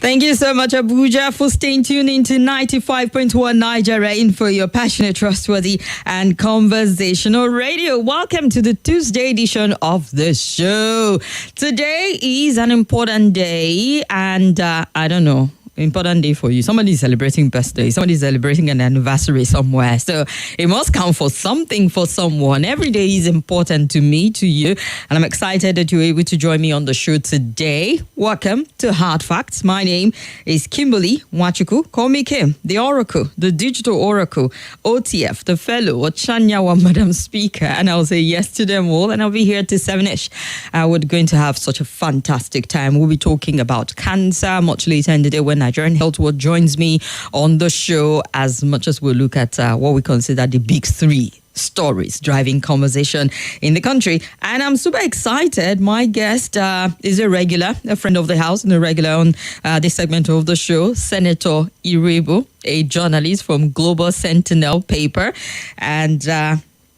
Thank you so much, Abuja, for staying tuned into 95.1 Nigerian for your passionate, trustworthy, and conversational radio. Welcome to the Tuesday edition of the show. Today is an important day, and I don't know. Important day for you. Somebody is celebrating birthday. Somebody is celebrating an anniversary somewhere. So it must count for something for someone. Every day is important to me, to you. And I'm excited that you're able to join me on the show today. Welcome to Hard Facts. My name is Kimberly Wachuku. Call me Kim, the Oracle, the Digital Oracle, OTF, the Fellow, Ochanyawa Madam Speaker. And I'll say yes to them all. And I'll be here till 7ish. We're going to have such a fantastic time. We'll be talking about cancer much later in the day when Nigerian Health World joins me on the show, as much as we'll look at what we consider the big three stories driving conversation in the country. And I'm super excited. My guest is a friend of the house and a regular on this segment of the show, Senator Irebo, a journalist from Global Sentinel paper. And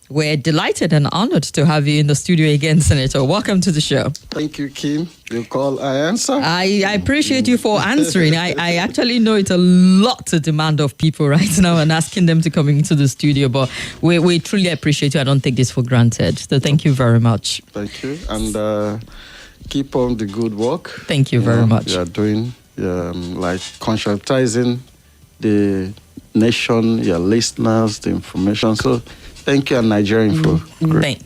we're delighted and honored to have you in the studio again, Senator. Welcome to the show. Thank you, Kim. You call, I answer. I appreciate you for answering. I actually know it's a lot to demand of people right now and asking them to come into the studio, but we truly appreciate you. I don't take this for granted. So thank you very much. Thank you. And keep on the good work. Thank you very much. You are doing, like, conscientizing the nation, your listeners, the information. So thank you, and Nigerian for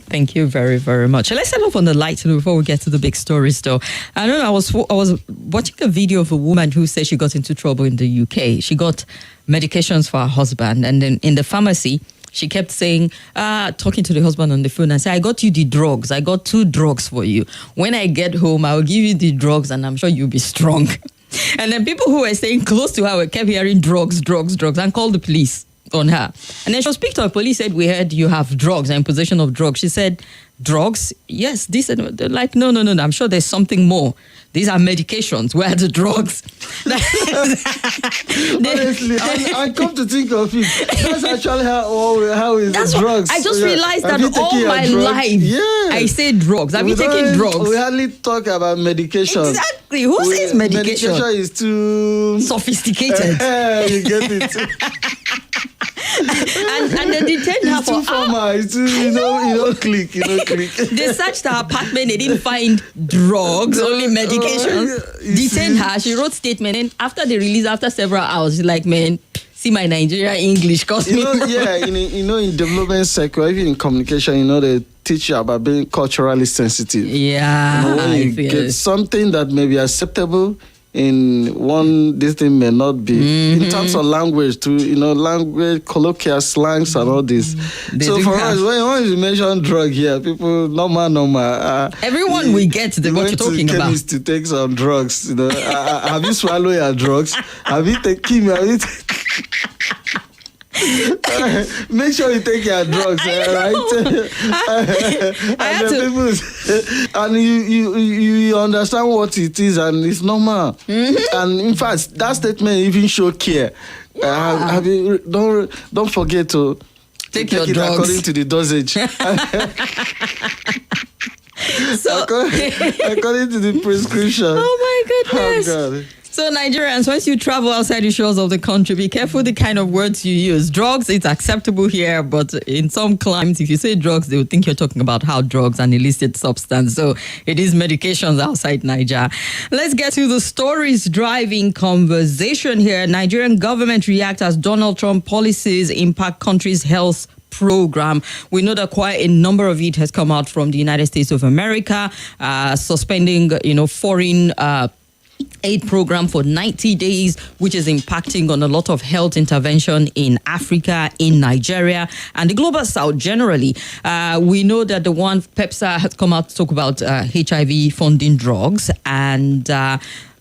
Thank you very, very much. Let's start off on the light before we get to the big stories, though. I know I was watching a video of a woman who said she got into trouble in the UK. She got medications for her husband, and then in the pharmacy, she kept saying, talking to the husband on the phone and say, I got you the drugs. I got 2 drugs for you. When I get home, I will give you the drugs and I'm sure you'll be strong. And then people who were staying close to her kept hearing drugs, and called the police on her. And then she was picked up. Police said, we heard you have drugs, in possession of drugs. She said, drugs? Yes, this. And they're like, no. I'm sure there's something more. These are medications. Where are the drugs? Honestly, I come to think of it. That's actually how is the drugs. I just realized that all my life, I say drugs. Have you taken drugs? We hardly talk about medication. Exactly. Who says medication? Medication is too sophisticated. You get it. and they detained her for too formal. It's too, you know, click. They searched her apartment. They didn't find drugs, only medications. Detained her. She wrote statement, and after the release, after several hours, she's like, man, see my Nigerian English cost me. In development sector, even in communication, they teach you about being culturally sensitive. Yeah, when you get something that may be acceptable in one, this thing may not be. In terms of language, too, language, colloquial slangs and all this. So for us, when you mention drug here, people, normal. Everyone will get what you're talking about. Chemist to take some drugs. Have you swallowed your drugs? Have you taken? Make sure you take your drugs, right? And you understand what it is, and it's normal. And in fact, that statement even show care. Don't forget to take your it drugs according to the dosage. So, according to the prescription. Oh my goodness. Oh God. So Nigerians, once you travel outside the shores of the country, be careful the kind of words you use. Drugs, it's acceptable here, but in some climes, if you say drugs, they will think you're talking about hard drugs and illicit substance. So it is medications outside Niger. Let's get to the stories driving conversation here. Nigerian government reacts as Donald Trump policies impact country's health program. We know that quite a number of it has come out from the United States of America, suspending, foreign aid program for 90 days, which is impacting on a lot of health intervention in Africa, in Nigeria, and the global south generally. We know that the one PEPSA has come out to talk about HIV funding drugs, and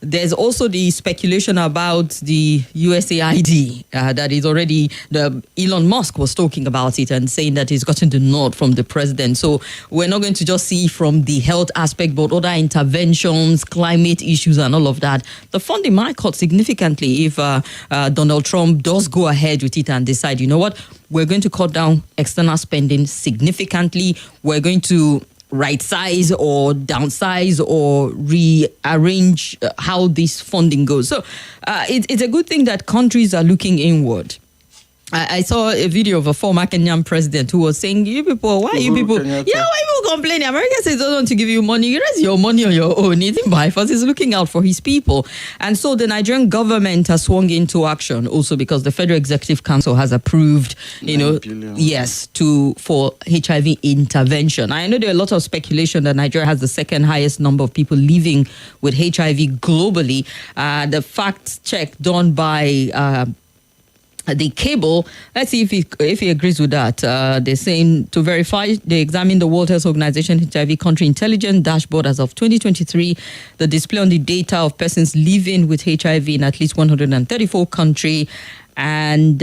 there's also the speculation about the USAID that is already, Elon Musk was talking about it and saying that he's gotten the nod from the president. So we're not going to just see from the health aspect, but other interventions, climate issues and all of that. The funding might cut significantly if Donald Trump does go ahead with it and decide, you know what, we're going to cut down external spending significantly. We're going to right size or downsize or rearrange how this funding goes. So it's a good thing that countries are looking inward. I saw a video of a former Kenyan president who was saying, you people, why are you people? Yeah, why are you complaining? America says it doesn't want to give you money. You raise your money on your own. He didn't buy first. He's looking out for his people. And so the Nigerian government has swung into action also because the Federal Executive Council has approved, for HIV intervention. I know there are a lot of speculation that Nigeria has the second highest number of people living with HIV globally. The fact check done by the cable, let's see if he agrees with that. They're saying to verify, they examined the World Health Organization HIV country intelligence dashboard as of 2023. The display on the data of persons living with HIV in at least 134 countries. And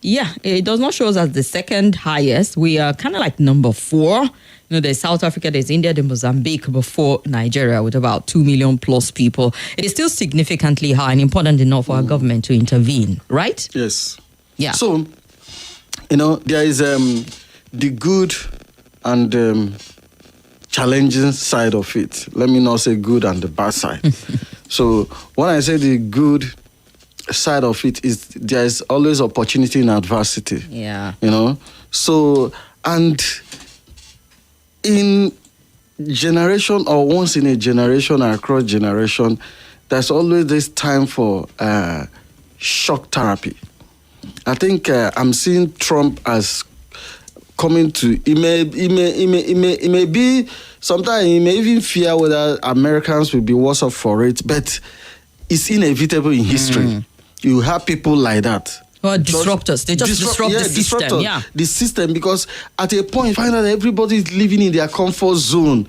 it does not show us as the second highest. We are kind of like number 4. There's South Africa, there's India, there's Mozambique before Nigeria with about 2 million plus people. It is still significantly high and important enough for our government to intervene, right? Yes. Yeah. So, there is the good and challenging side of it. Let me not say good and the bad side. So, when I say the good side of it is there is always opportunity in adversity. Yeah. So, and in generation or once in a generation or across generation, there's always this time for shock therapy. I think I'm seeing Trump as coming to. He may be. Sometimes he may even fear whether Americans will be worse off for it, but it's inevitable in history. You have people like that. Well, disruptors. They just disrupt the system. Yeah. The system, because at a point you find out that everybody is living in their comfort zone.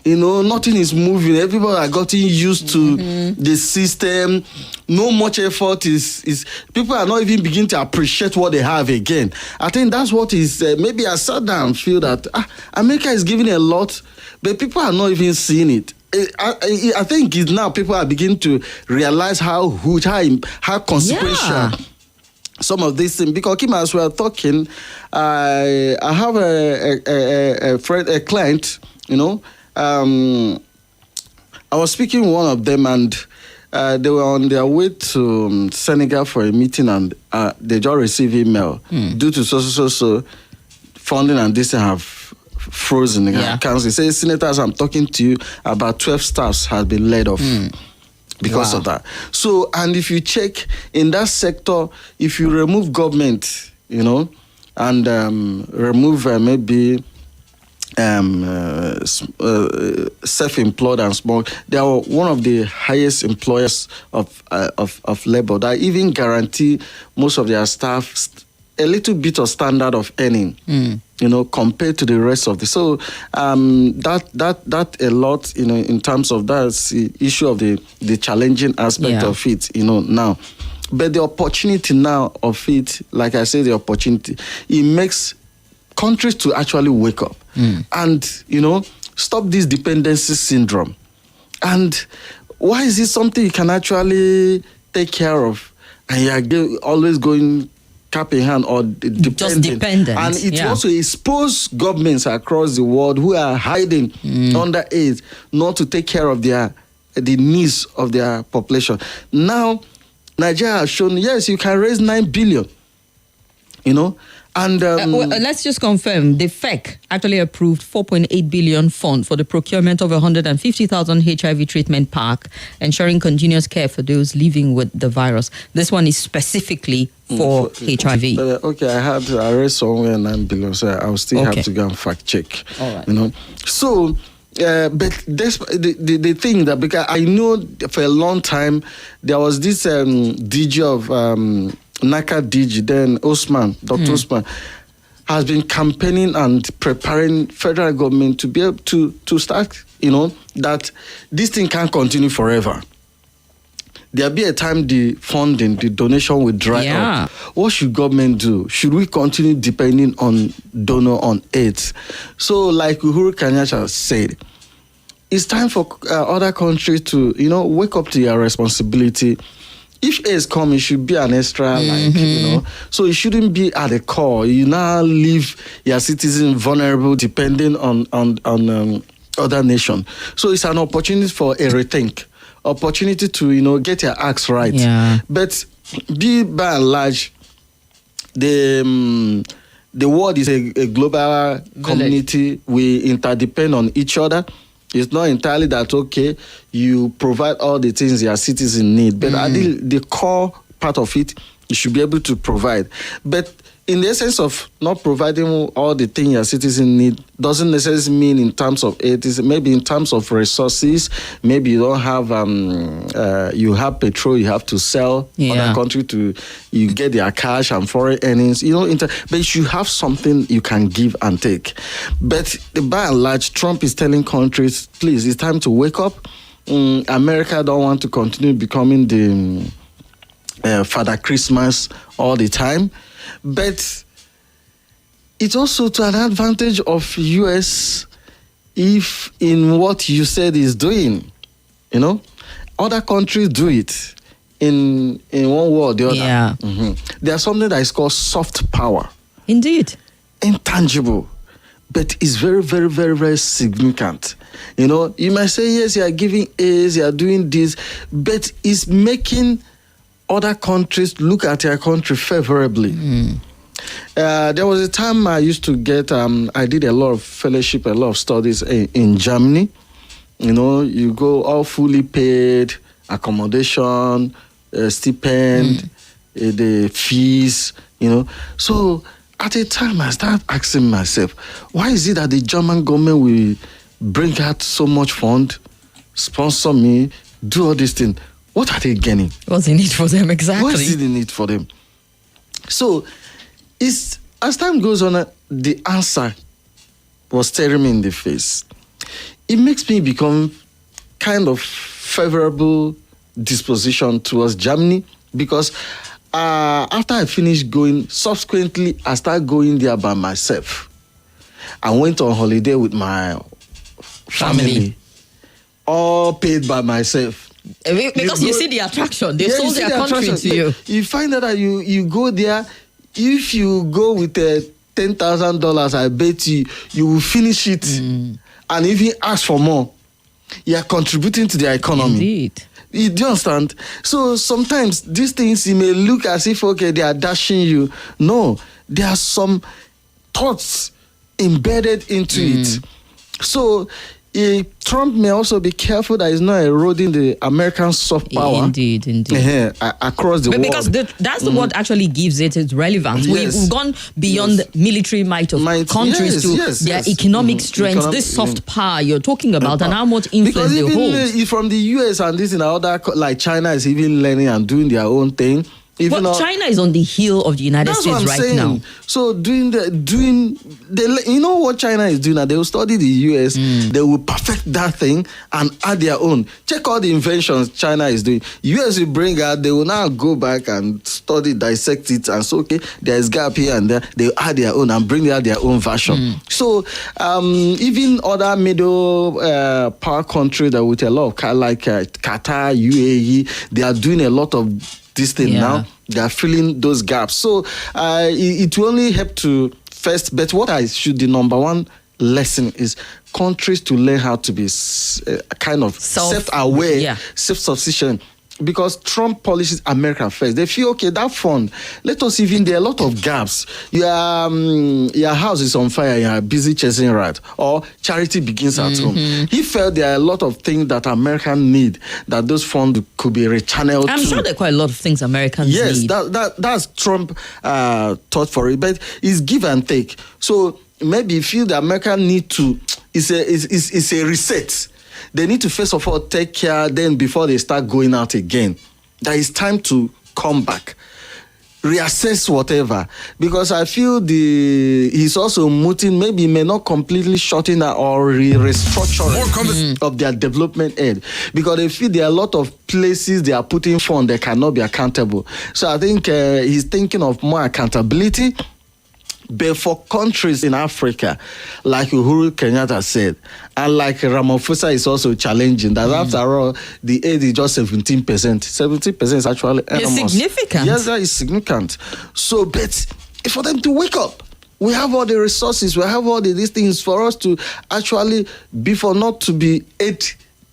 Nothing is moving. Everybody are getting used to the system. No much effort is. People are not even beginning to appreciate what they have again. I think that's what is. Maybe I sat down and feel that America is giving a lot, but people are not even seeing it. I think it's now people are beginning to realize how huge, how consequential some of these things. Because Kim, as we are talking, I have a friend, a client. I was speaking with one of them, and they were on their way to Senegal for a meeting, and they just received email due to so funding and this have frozen in accounts. They say, senators, I'm talking to you, about 12 staffs has been laid off. Because of that. So, and if you check in that sector, if you remove government, and remove maybe self-employed and small, they are one of the highest employers of labor that even guarantee most of their staff a little bit of standard of earning, compared to the rest of the. So that a lot, in terms of that's the issue of the challenging aspect of it, now. But the opportunity now of it, like I say, the opportunity, it makes countries to actually wake up and, stop this dependency syndrome. And why is it something you can actually take care of and you're always going cap in hand or dependent? Just dependent. And it also exposes governments across the world who are hiding under aid not to take care of the needs of their population. Now, Nigeria has shown, yes, you can raise 9 billion, And let's just confirm, the FEC actually approved 4.8 billion fund for the procurement of 150,000 HIV treatment pack, ensuring continuous care for those living with the virus. This one is specifically for HIV. I read somewhere 9 billion, so I'll still have to go and fact check. All right. So, but that's the thing that, because I know for a long time there was this DG of NACA DG, then Dr. Usman, has been campaigning and preparing federal government to be able to start, that this thing can't continue forever. There'll be a time the funding, the donation will dry up. What should government do? Should we continue depending on donor on aid? So, like Uhuru Kenyatta said, it's time for other countries to, wake up to their responsibility. if AIDS come, it should be an extra, So it shouldn't be at the core. You now leave your citizens vulnerable, depending on other nation. So it's an opportunity for a rethink, opportunity to get your acts right. Yeah. But by and large, the world is a global community. We interdepend on each other. It's not entirely that, okay, you provide all the things your citizens need, but at the core part of it, you should be able to provide. But in the essence of not providing all the things your citizens need, doesn't necessarily mean in terms of aid. Maybe in terms of resources, maybe you don't have, you have petrol, you have to sell other country you get their cash and foreign earnings, but you have something you can give and take. But by and large, Trump is telling countries, please, it's time to wake up. America don't want to continue becoming the Father Christmas all the time. But it's also to an advantage of US if in what you said is doing, other countries do it in one way or the other. Yeah. There's something that is called soft power. Indeed. Intangible, but it's very, very, very, very significant. You might say, yes, you are giving aids, you are doing this, but it's making other countries look at your country favorably. There was a time I used to get, I did a lot of fellowship, a lot of studies in Germany. You go all fully paid, accommodation, stipend, the fees, So at a time I started asking myself, why is it that the German government will bring out so much fund, sponsor me, do all these things? What are they gaining? What's in it for them exactly? What is it in it for them? So, as time goes on, the answer was staring me in the face. It makes me become kind of favorable disposition towards Germany because after I finished going, subsequently, I started going there by myself. I went on holiday with my family, all paid by myself. Because you see the attraction. They sold their country to you. You find out that you go there. If you go with $10,000, I bet you will finish it. And if you ask for more, you are contributing to the economy. Indeed. You do understand? So sometimes these things, you may look as if, okay, they are dashing you. No, there are some thoughts embedded into it. So Trump may also be careful that he's not eroding the American soft power. Indeed. Across the world. Because that's what actually gives it its relevance. Yes. We've gone beyond the military might of countries to their economic strength. This soft power you're talking about and how much influence they hold. Because from the US and this in other, like China is even learning and doing their own thing. China is on the heel of the United States right now. So you know what China is doing now? They will study the US, they will perfect that thing and add their own. Check all the inventions China is doing. US will bring out, they will now go back and study, dissect it, and so, okay, there is gap here and there. They will add their own and bring out their own version. So even other middle power countries that with a lot of like Qatar, UAE, they are doing a lot of this thing now. They are filling those gaps. So it will only help to first, but the number one lesson is countries to learn how to be kind of self-aware, self-sufficient. Because Trump policies America first. They feel, okay, that fund, let us even, there are a lot of gaps. Your house is on fire, you are busy chasing rat, or charity begins at home. He felt there are a lot of things that Americans need, that those funds could be rechanneled I'm sure there are quite a lot of things Americans need. Yes, that's Trump thought for it, but it's give and take. So maybe you feel the American need to, it's a reset. They need to first of all take care then before they start going out again. That it's time to come back. Reassess whatever. Because I feel he's also mooting, maybe he may not completely shutting out or restructuring of their development aid. Because they feel there are a lot of places they are putting funds that cannot be accountable. So I think he's thinking of more accountability. But for countries in Africa, like Uhuru Kenyatta said, and like Ramaphosa is also challenging, that after all, the aid is just 17%. 17% is actually enormous. It's significant. Yes, that is significant. So, but for them to wake up, we have all the resources, we have all these things for us to actually be, for not to be aid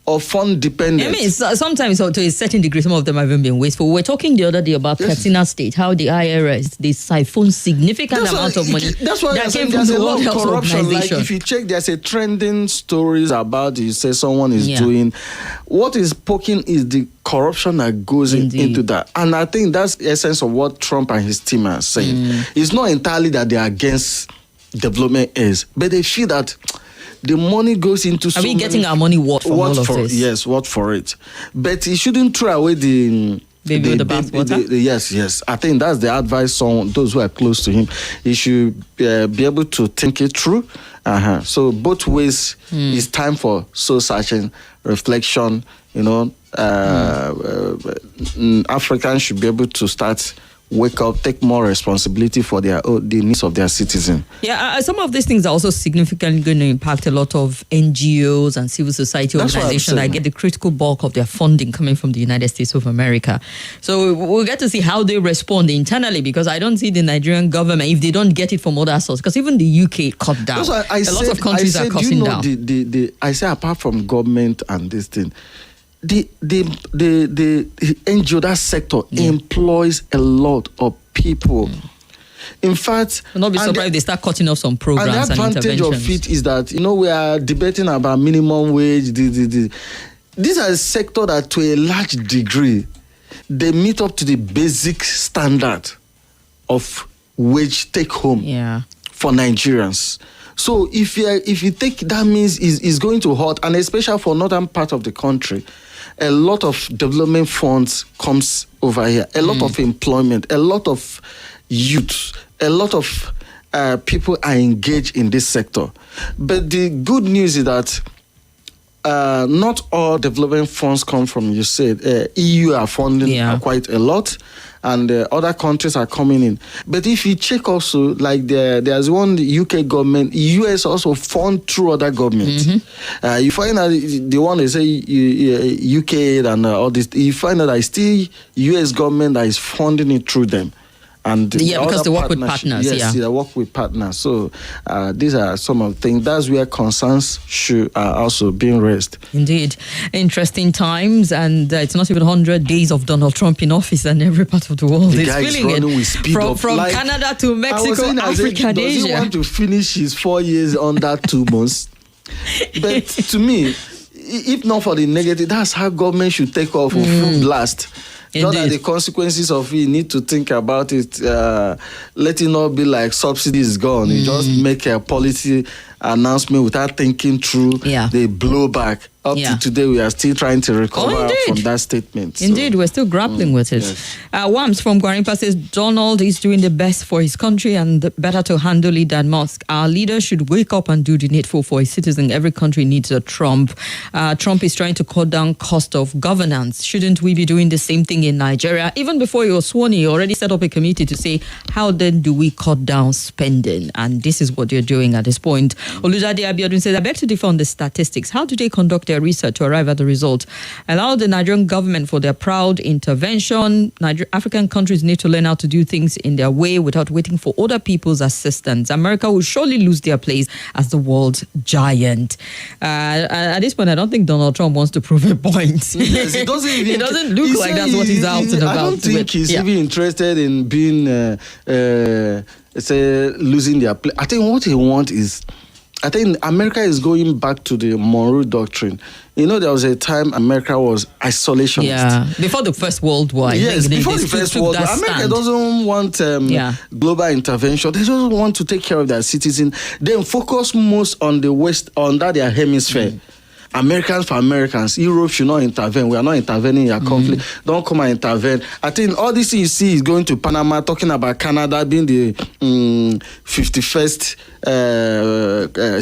or fund dependent. I mean, sometimes to a certain degree, some of them have even been wasteful. We were talking the other day about Katsina State, how the IRS, they siphon significant amount of money. That's why that came from the World Health Organization. Like if you check, there's a trending stories about it. You say someone is doing. What is poking is the corruption that goes into that. And I think that's the essence of what Trump and his team are saying. It's not entirely that they are against development aids, but they feel that the money goes into. Are we getting our money worth from all of this? Yes, what for it? But he shouldn't throw away the bathwater. Yes. I think that's the advice on those who are close to him. He should be able to think it through. So both ways, it's time for soul searching, reflection. Africans should be able to start. Wake up, take more responsibility for the needs of their citizens. Yeah, some of these things are also significantly going to impact a lot of NGOs and civil society organizations that get the critical bulk of their funding coming from the United States of America. So we'll get to see how they respond internally, because I don't see the Nigerian government, if they don't get it from other sources, because even the UK cut down. A lot of countries are cutting down. I say apart from government and this thing, the NGO, that sector employs a lot of people. In fact, will not be surprised if they start cutting off some programs and interventions. The advantage of it is that we are debating about minimum wage. These are a sector that, to a large degree, they meet up to the basic standard of wage take home for Nigerians. So if you take, that means it's going to hurt, and especially for northern part of the country, a lot of development funds comes over here, a lot of employment, a lot of youth, a lot of people are engaged in this sector. But the good news is that not all development funds come from, you said, EU are funding quite a lot, and other countries are coming in. But if you check also, like there's one UK government, US also fund through other governments. You find that the one they say UK and all this, you find that it's still US government that is funding it through them. And because they work with partners. Yes, they work with partners. So these are some of the things. That's where concerns should also being raised. Indeed. Interesting times, and it's not even 100 days of Donald Trump in office, and every part of the world is feeling it. From like, Canada to Mexico, Africa, and Asia. Does he want to finish his 4 years under 2 months? But to me, if not for the negative, that's how government should take off full blast. Not that the consequences of it, need to think about it. Let it not be like subsidy is gone. You just make a policy announcement without thinking through. They blow back. Up to today, we are still trying to recover from that statement. Indeed, we're still grappling with it. Yes. Wams from Guarimpa says, Donald is doing the best for his country and better to handle it than Musk. Our leaders should wake up and do the needful for his citizens. Every country needs a Trump. Trump is trying to cut down cost of governance. Shouldn't we be doing the same thing in Nigeria? Even before he was sworn, he already set up a committee to say, how then do we cut down spending? And this is what they're doing at this point. Olujade Abiodun says, I beg to differ on the statistics. How do they conduct their research to arrive at the result? Allow the Nigerian government for their proud intervention. African countries need to learn how to do things in their way without waiting for other people's assistance. America will surely lose their place as the world giant. At this point, I don't think Donald Trump wants to prove a point. Yes, it doesn't look like that's what he's out and about. I don't think he's even interested in being, losing their place. I think what he wants is, I think America is going back to the Monroe Doctrine. There was a time America was isolationist. Yeah, before the First World War. Yes, before the First World War. America doesn't want global intervention. They just want to take care of their citizens. Then focus most on the West, on their hemisphere. Americans for Americans. Europe should not intervene. We are not intervening in your conflict. Don't come and intervene. I think all this you see is going to Panama, talking about Canada being the 51st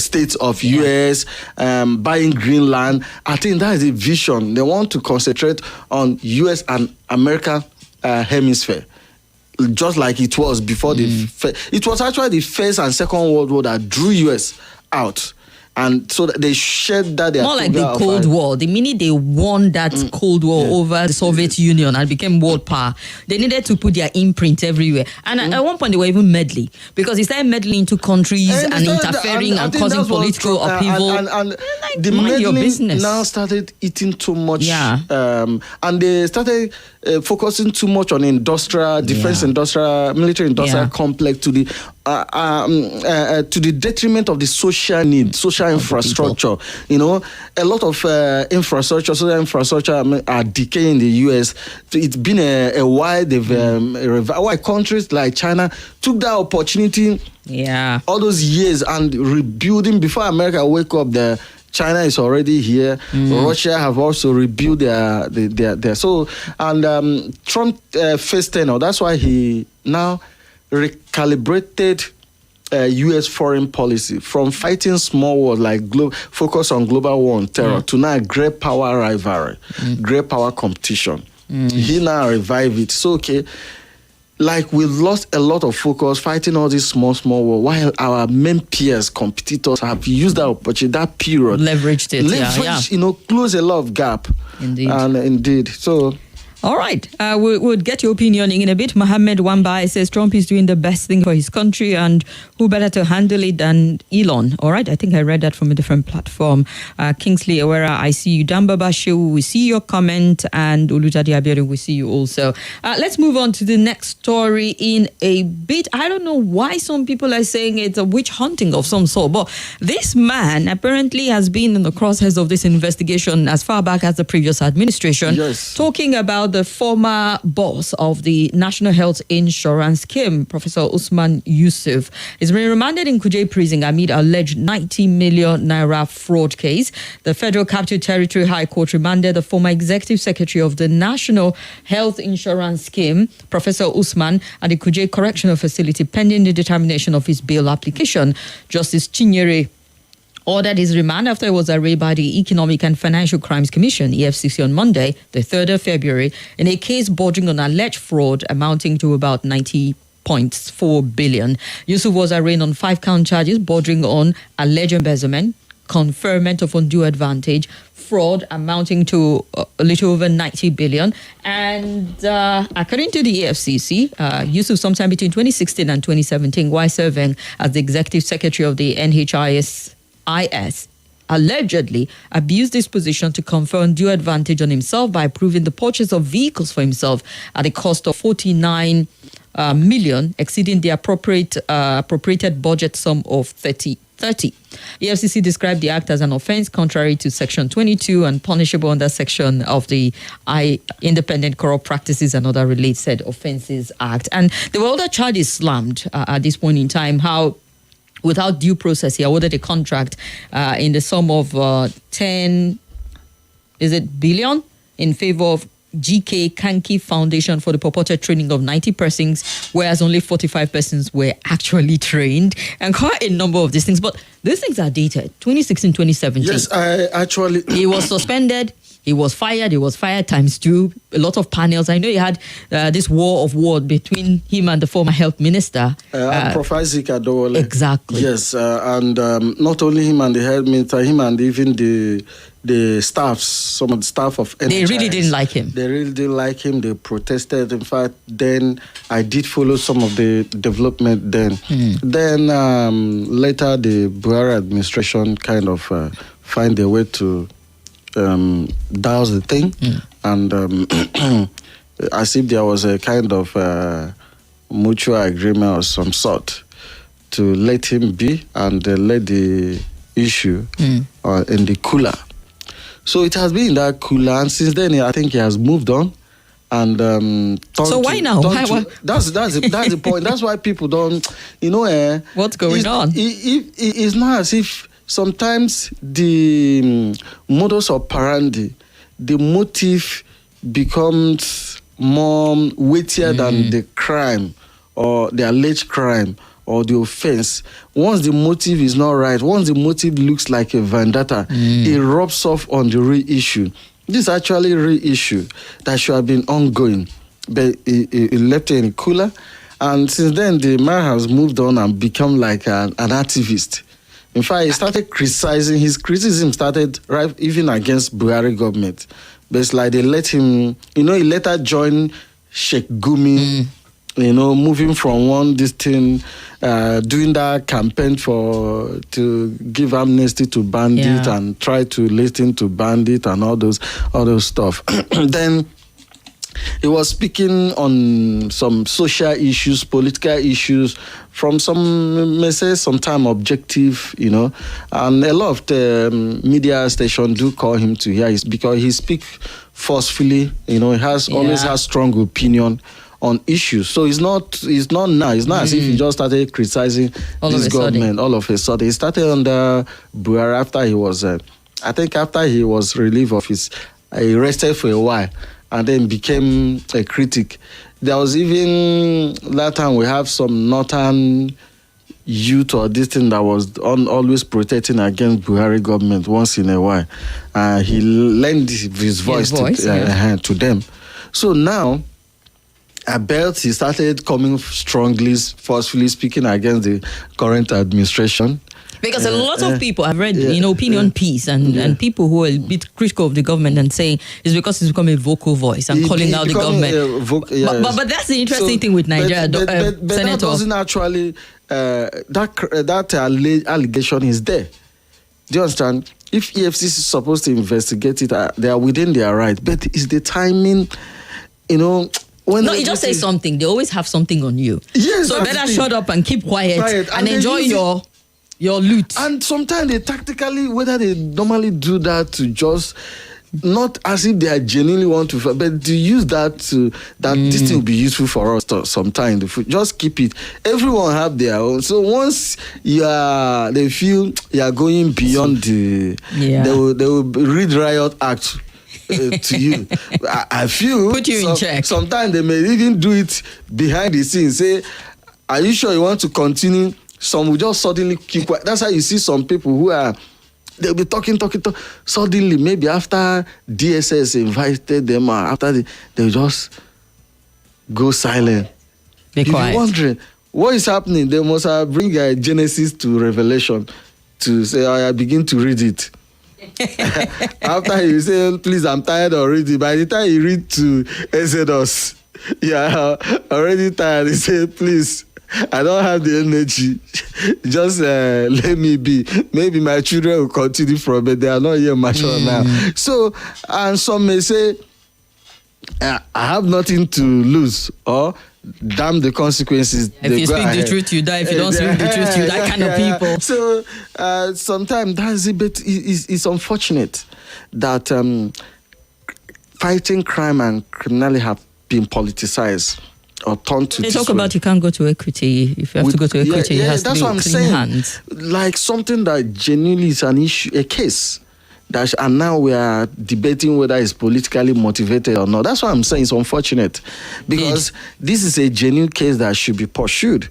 state of US, buying Greenland. I think that is a vision. They want to concentrate on US and American hemisphere. just like it was before it was actually the First and Second World War that drew US out. And so they shared that. More like the Cold War. The minute they won that Cold War over the Soviet Union and became world power, they needed to put their imprint everywhere. And at one point, they were even meddling because they started meddling into countries and interfering and causing political upheaval. And the meddling now started eating too much. Yeah. And they started focusing too much on industrial, defense industrial, military industrial complex to the detriment of the social need, social infrastructure. You know, a lot of social infrastructure are decaying in the US. It's been a while. Why countries like China took that opportunity all those years and rebuilding before America wake up. China is already here. Russia have also rebuilt their so, and Trump faced tenor. That's why he now recalibrated U.S. foreign policy from fighting small wars like focus on global war on terror to now great power rivalry, great power competition. He now revived it. So like we lost a lot of focus fighting all these small wars, while our main peers, competitors have used that opportunity, that period, leveraged it, close a lot of gap. Indeed. So. All right. We'll get your opinion in a bit. Mohammed Wambai says Trump is doing the best thing for his country, and who better to handle it than Elon? All right. I think I read that from a different platform. Kingsley Awera, I see you. Damba Bashu, we see your comment, and Olujade Abiodun, we see you also. Let's move on to the next story in a bit. I don't know why some people are saying it's a witch hunting of some sort, but this man apparently has been in the crosshairs of this investigation as far back as the previous administration, talking about the former boss of the National Health Insurance Scheme, Professor Usman Yusuf, is being remanded in Kuje prison amid alleged 90 million naira fraud case. The Federal Capital Territory High Court remanded the former executive secretary of the National Health Insurance Scheme, Professor Usman, at the Kuje Correctional Facility pending the determination of his bail application. Justice Chinyere ordered his remand after he was arraigned by the Economic and Financial Crimes Commission, EFCC, on Monday, the 3rd of February, in a case bordering on alleged fraud amounting to about 90.4 billion. Yusuf was arraigned on 5-count charges bordering on alleged embezzlement, conferment of undue advantage, fraud amounting to a little over 90 billion. And according to the EFCC, Yusuf sometime between 2016 and 2017, while serving as the executive secretary of the NHIS, allegedly abused his position to confer undue advantage on himself by approving the purchase of vehicles for himself at a cost of 49 million, exceeding the appropriated budget sum of 30. The EFCC described the act as an offence contrary to Section 22 and punishable under section of the Independent Corrupt Practices and Other Related Offences Act. And there were other charges slammed at this point in time, how without due process, he awarded a contract in the sum of 10 billion in favor of GK Kanki Foundation for the purported training of 90 persons, whereas only 45 persons were actually trained, and quite a number of these things. But these things are dated 2016, 2017. Yes, I actually. He was suspended. He was fired times 2. A lot of panels. I know you had this war of word between him and the former health minister. Professor Adewale. Exactly. Yes, and not only him and the health minister, him and even the staffs, some of the staff of NHIS. They really didn't like him. They really didn't like him. They protested. In fact, then I did follow some of the development then. Then later the Buhari administration kind of find a way to douse the thing, and as if there was a kind of mutual agreement of some sort to let him be and let the issue in the cooler. So it has been in that cooler, and since then I think he has moved on. And so why now? That's the point. That's why people don't, what's going on? It's not as if sometimes the modus operandi, the motive becomes more weightier than the crime or the alleged crime or the offense. Once the motive is not right, once the motive looks like a vendetta, it rubs off on the real issue. This is actually a real issue that should have been ongoing. but he left it in a cooler. And since then, the man has moved on and become like an activist. In fact, he started criticizing. His criticism started right even against Buhari government. But it's like they let him, he later joined Sheikh Gumi, moving from this thing, doing that campaign to give amnesty to bandit and try to listen to bandit and all those stuff. Then he was speaking on some social issues, political issues, from sometime objective, and a lot of the media stations do call him to hear it because he speaks forcefully, he always has strong opinion on issues. So it's not as if he just started criticizing this government all of a sudden. He started under Buhari after he was, after he was relieved of his, he rested for a while and then became a critic. There was even that time we have some northern youth or this thing that was always protecting against Buhari government once in a while. He lent his voice to them. So now, I bet he started coming strongly, forcefully speaking against the current administration. Because a lot of people have read, opinion piece and people who are a bit critical of the government and saying it's because he's become a vocal voice and calling out the government. But that's the interesting thing with Nigeria, but Senator. That doesn't actually, that allegation is there. Do you understand? If EFCC is supposed to investigate it, they are within their right. But it's the timing, it just says something. They always have something on you. Yes, so better shut up and keep quiet and enjoy your loot. And sometimes they tactically, whether they normally do that to just, not as if they are genuinely want to, but to use that this thing will be useful for us sometime. Just keep it. Everyone have their own. So once they feel you are going beyond they will read riot act to you. I feel put you in check. Sometimes they may even do it behind the scenes. Say, are you sure you want to continue? Some will just suddenly keep quiet. That's how you see some people who they'll be talking. Suddenly, maybe after DSS invited them, they'll just go silent. Be quiet. You're wondering, what is happening? They must have bring Genesis to Revelation to say, I begin to read it. After you say, please, I'm tired of reading. By the time you read to Exodus, already tired. He said, please, I don't have the energy. Just let me be. Maybe my children will continue from it. They are not yet mature now. So, and some may say, I have nothing to lose, or damn the consequences. If you speak the truth, you die. If you don't speak the truth, you die kind of people. So, sometimes that's a bit, it's unfortunate that fighting crime and criminality have been politicized. Or turned to they talk about you can't go to equity. If you have to go to equity, it has to be clean hands. Like something that genuinely is an issue, a case. And now we are debating whether it's politically motivated or not. That's what I'm saying. It's unfortunate. Because this is a genuine case that should be pursued.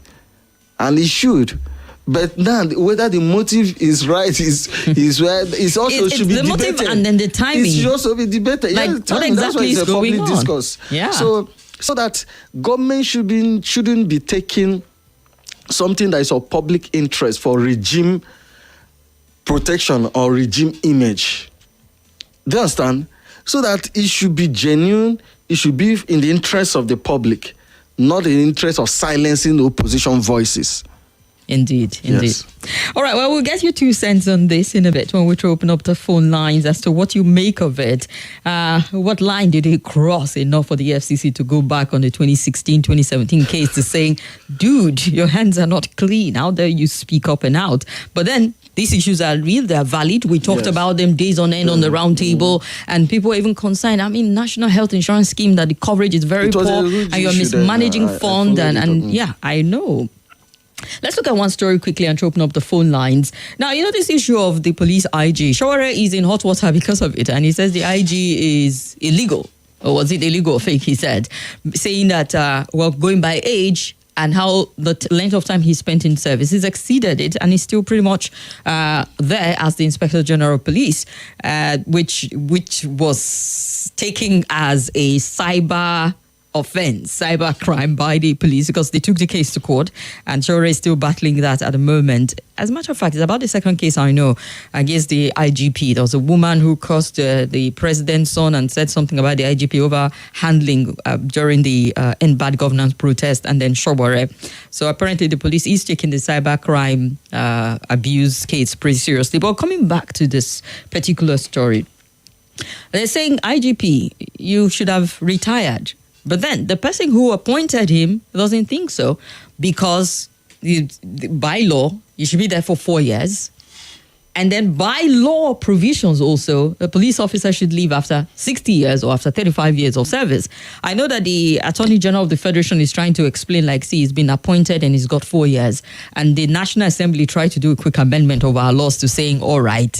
And it should. But now, whether the motive is right is where it's also should be debated. The motive and then the timing. It should also be debated. Like, what exactly is going on? Discourse. Yeah. So that government shouldn't be taking something that is of public interest for regime protection or regime image. Do you understand? So that it should be genuine, it should be in the interest of the public, not in the interest of silencing the opposition voices. Indeed. Yes. All right, well, we'll get your 2 cents on this in a bit when we open up the phone lines as to what you make of it. What line did he cross enough for the FCC to go back on the 2016-2017 case to saying, dude, your hands are not clean. How dare you speak up and out? But then these issues are real, they're valid. We talked about them days on end on the roundtable, and people are even concerned. I mean, National Health Insurance Scheme, that the coverage is very poor, and you're mismanaging fund, and I know. Let's look at one story quickly and open up the phone lines. Now, this issue of the police IG. Shawara is in hot water because of it, and he says the IG is illegal. Or was it illegal or fake, he said, saying that, going by age and how the length of time he spent in service, he's exceeded it, and he's still pretty much there as the Inspector General of Police, which was taken as a cyber offense, cybercrime by the police, because they took the case to court, and Shore is still battling that at the moment. As a matter of fact, it's about the second case I know against the IGP. There was a woman who cursed the president's son and said something about the IGP over handling during the End Bad Governance protest, and then Shore. So apparently the police is taking the cybercrime abuse case pretty seriously. But coming back to this particular story, they're saying, IGP, you should have retired. But then the person who appointed him doesn't think so, because by law, you should be there for 4 years. And then by law provisions also, the police officer should leave after 60 years or after 35 years of service. I know that the Attorney General of the Federation is trying to explain, like, see, he's been appointed and he's got 4 years. And the National Assembly tried to do a quick amendment of our laws to saying, all right,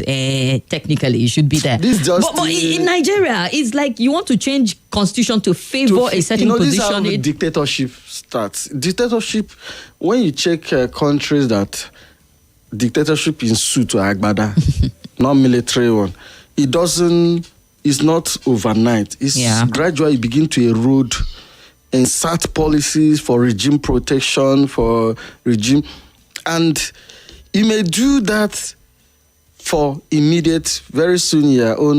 technically, you should be there. But in Nigeria, it's like you want to change constitution to favor a certain position. This is how the dictatorship starts. Dictatorship, when you check countries that dictatorship in suit or agbada, not military one, it's not overnight. It's gradually begin to erode, insert policies for regime protection, for regime, and you may do that for immediate, very soon your own